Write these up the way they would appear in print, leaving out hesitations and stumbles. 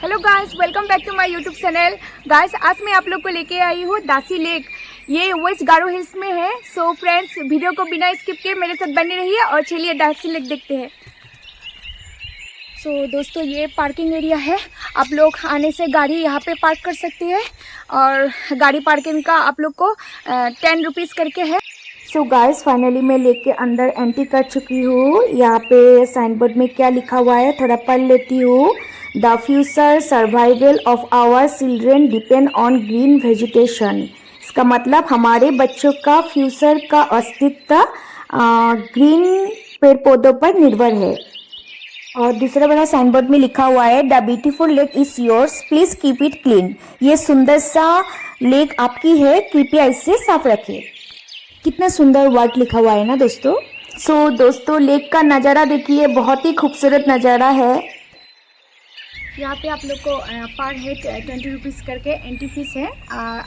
Hello guys, welcome back to my YouTube channel. Guys, आज मैं आप लोग को लेके आई हूँ दासी लेक। ये वेस्ट गारो हिल्स में है। सो फ्रेंड्स, वीडियो को बिना स्किप किए मेरे साथ बने रहिए और चलिए दासी लेक देखते हैं। सो दोस्तों, ये पार्किंग एरिया है। आप लोग आने से गाड़ी यहाँ पे पार्क कर सकती है और गाड़ी पार्किंग का आप लोग को 10 रुपीज़ करके है। सो गाइस, फाइनली मैं लेक के अंदर एंट्री कर चुकी हूँ। यहाँ पे साइन बोर्ड में क्या लिखा हुआ है थोड़ा पढ़ लेती हूँ। The future survival of our children depend on green vegetation. इसका मतलब हमारे बच्चों का फ्यूचर का अस्तित्व ग्रीन पेड़ पौधों पर निर्भर है। और दूसरा बड़ा साइन बोर्ड में लिखा हुआ है the beautiful lake is yours, please keep it clean. ये सुंदर सा लेक आपकी है, कृपया इसे साफ रखें। कितना सुंदर वर्ड लिखा हुआ है ना दोस्तों। सो दोस्तों, लेक का नज़ारा देखिए, बहुत ही खूबसूरत नज़ारा है। यहाँ पे आप लोग को पर हेड 20 रुपीज़ करके एंट्री फीस है।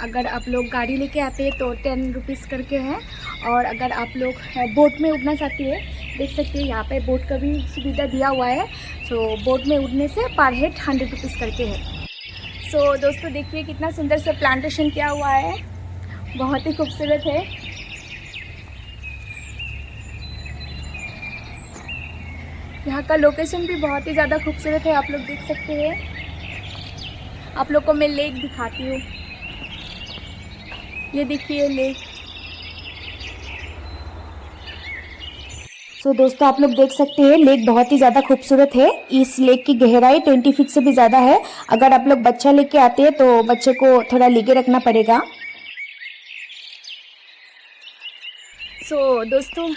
अगर आप लोग गाड़ी लेके आते हैं तो 10 रुपीज़ करके है। और अगर आप लोग बोट में उड़ना चाहते हैं, देख सकते हैं यहाँ पे बोट का भी सुविधा दिया हुआ है। सो बोट में उड़ने से पर हेड 100 रुपीज़ करके है। सो दोस्तों देखिए, कितना सुंदर से प्लांटेशन किया हुआ है, बहुत ही खूबसूरत है। यहाँ का लोकेशन भी बहुत ही ज़्यादा खूबसूरत है, आप लोग देख सकते हैं। आप लोग को मैं लेक दिखाती हूँ। ये देखिए लेक। सो दोस्तों, आप लोग देख सकते हैं लेक बहुत ही ज़्यादा खूबसूरत है। इस लेक की गहराई 20 फीट से भी ज़्यादा है। अगर आप लोग बच्चा लेके आते हैं तो बच्चे को थोड़ा लेके रखना पड़ेगा। सो दोस्तों,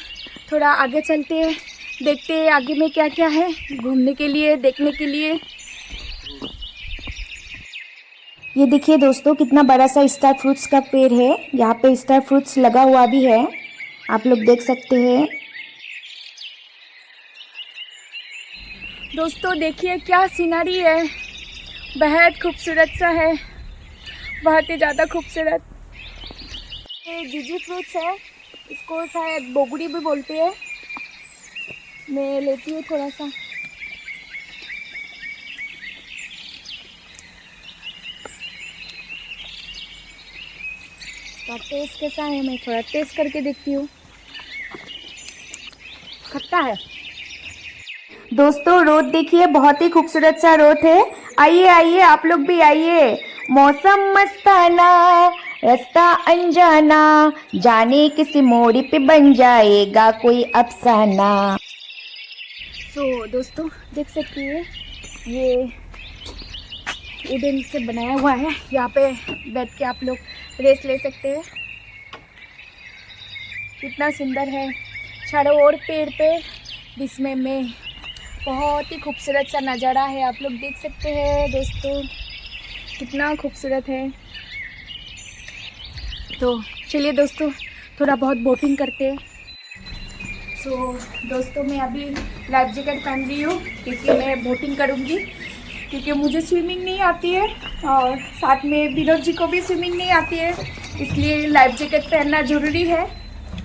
थोड़ा आगे चलते हैं, देखते हैं आगे में क्या क्या है घूमने के लिए, देखने के लिए। ये देखिए दोस्तों, कितना बड़ा सा स्टार फ्रूट्स का पेड़ है। यहाँ पे स्टार फ्रूट्स लगा हुआ भी है, आप लोग देख सकते हैं। दोस्तों देखिए क्या सीनरी है, बेहद खूबसूरत सा है, बहुत ही ज़्यादा खूबसूरत। ये जीजी फ्रूट्स है, इसको शायद बोगड़ी भी बोलते हैं। मैं लेती हूँ थोड़ा सा। इसका टेस्ट कैसा है, मैं थोड़ा टेस्ट करके देखती हूँ। खट्टा है। दोस्तों रोड देखिए, बहुत ही खूबसूरत सा रोड है। आइए आइए, आप लोग भी आइए। मौसम मस्ताना, रास्ता अनजाना, जाने किसी मोड़ पे बन जाएगा कोई अफसाना। सो दोस्तों देख सकते हैं, ये वुडन से बनाया हुआ है। यहाँ पे बैठ के आप लोग रेस्ट ले सकते हैं। कितना सुंदर है, चारों ओर पेड़ पे, बीच में बहुत ही खूबसूरत सा नज़ारा है। आप लोग देख सकते हैं दोस्तों, कितना खूबसूरत है। तो चलिए दोस्तों, थोड़ा बहुत बोटिंग करते हैं। सो दोस्तों, मैं अभी लाइफ जैकेट पहन रही हूँ क्योंकि मैं बोटिंग करूँगी, क्योंकि मुझे स्विमिंग नहीं आती है और साथ में विनोद जी को भी स्विमिंग नहीं आती है, इसलिए लाइफ जैकेट पहनना ज़रूरी है।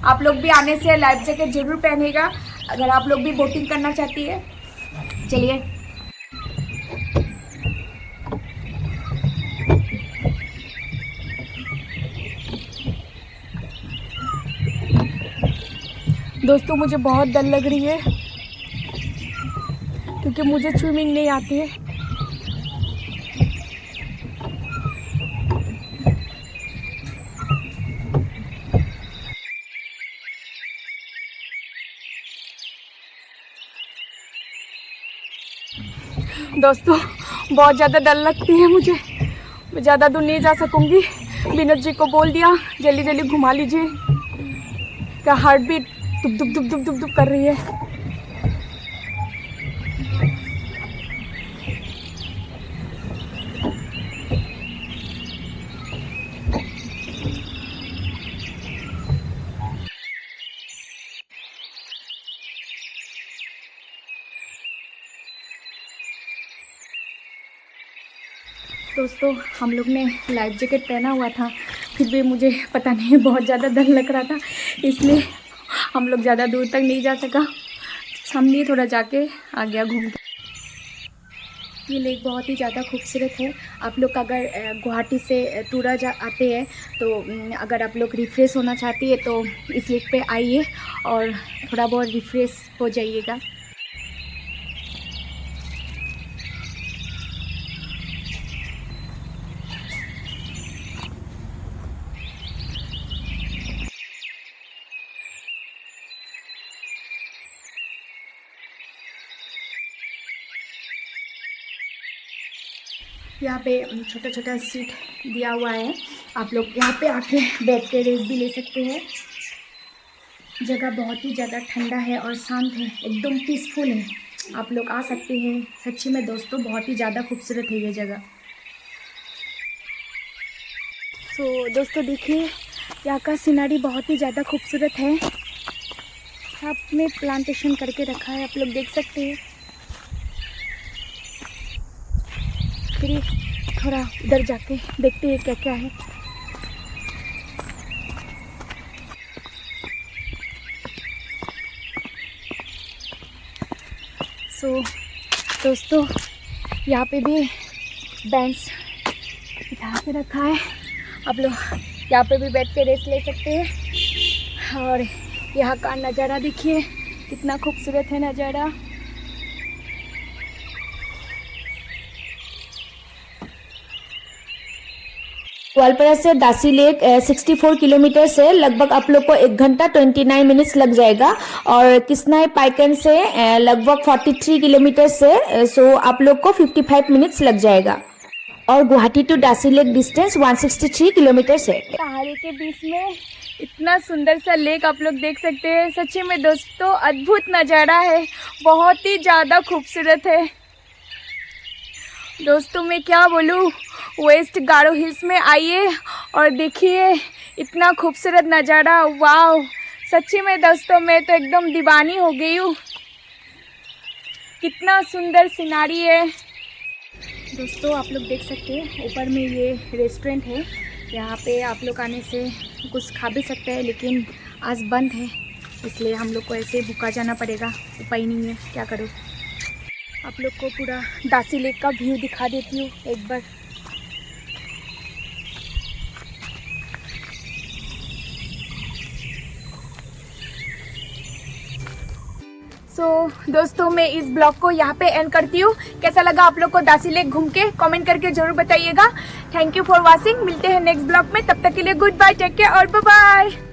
आप लोग भी आने से लाइफ जैकेट ज़रूर पहनेगा अगर आप लोग भी बोटिंग करना चाहती है। चलिए। दोस्तों मुझे बहुत डर लग रही है क्योंकि मुझे स्विमिंग नहीं आती है। दोस्तों बहुत ज़्यादा डर लगती है मुझे, मैं ज़्यादा दूर नहीं जा सकूंगी। विनोद जी को बोल दिया जल्दी जल्दी घुमा लीजिए, क्या हार्ट बीट दुब दुब दुब दुब दुब दुब कर रही है। दोस्तों हम लोग ने लाइफ जैकेट पहना हुआ था, फिर भी मुझे पता नहीं बहुत ज़्यादा डर लग रहा था, इसलिए हम लोग ज़्यादा दूर तक नहीं जा सका। हमने थोड़ा जाके आ गया घूम के। ये लेक बहुत ही ज़्यादा खूबसूरत है। आप लोग अगर गुवाहाटी से टूरा आते हैं तो अगर आप लोग रिफ़्रेश होना चाहती है तो इस लेक पे आइए और थोड़ा बहुत रिफ़्रेश हो जाइएगा। यहाँ पे छोटा छोटा सीट दिया हुआ है, आप लोग यहाँ पे आके बैठ के रेस्ट भी ले सकते हैं। जगह बहुत ही ज़्यादा ठंडा है और शांत है, एकदम पीसफुल है। आप लोग आ सकते हैं। सच्ची में दोस्तों बहुत ही ज़्यादा खूबसूरत है ये जगह। दोस्तों देखिए यहाँ का सीनरी बहुत ही ज़्यादा खूबसूरत है। सब में प्लांटेशन करके रखा है, आप लोग देख सकते हैं। फिर थोड़ा उधर जाके देखते हैं क्या क्या है। दोस्तों यहाँ पे भी बेंच बिठा के रखा है, आप लोग यहाँ पे भी बैठ के रेस्ट ले सकते हैं। और यहाँ का नज़ारा देखिए कितना खूबसूरत है नज़ारा। ग्वालपारा से दासी लेक 64 किलोमीटर से लगभग आप लोग को 1 घंटा 29 मिनट्स लग जाएगा। और किसनाई पाइकन से लगभग 43 किलोमीटर से सो आप लोग को 55 मिनट्स लग जाएगा। और गुवाहाटी टू दासी लेक डिस्टेंस 163 किलोमीटर है। पहाड़ी के बीच में इतना सुंदर सा लेक आप लोग देख सकते हैं। सच्ची में दोस्तों अद्भुत नज़ारा है, बहुत ही ज़्यादा खूबसूरत है। दोस्तों मैं क्या बोलूँ, वेस्ट गारो हिल्स में आइए और देखिए इतना खूबसूरत नज़ारा। वाव, सच्ची में दोस्तों मैं तो एकदम दीवानी हो गई हूँ। कितना सुंदर सिनारी है। दोस्तों आप लोग देख सकते हैं ऊपर में ये रेस्टोरेंट है, यहाँ पे आप लोग आने से कुछ खा भी सकते हैं, लेकिन आज बंद है इसलिए हम लोग को ऐसे भूखा जाना पड़ेगा। उपाय नहीं है, क्या करूँ। आप लोग को पूरा दासी लेक का व्यू दिखा देती हूँ एक बार। दोस्तों मैं इस ब्लॉग को यहाँ पे एंड करती हूँ। कैसा लगा आप लोग को दासी लेक घूम के, कमेंट करके जरूर बताइएगा। Thank you for watching. मिलते हैं नेक्स्ट ब्लॉग में, तब तक के लिए गुड बाय, टेक केयर और बाय बाय।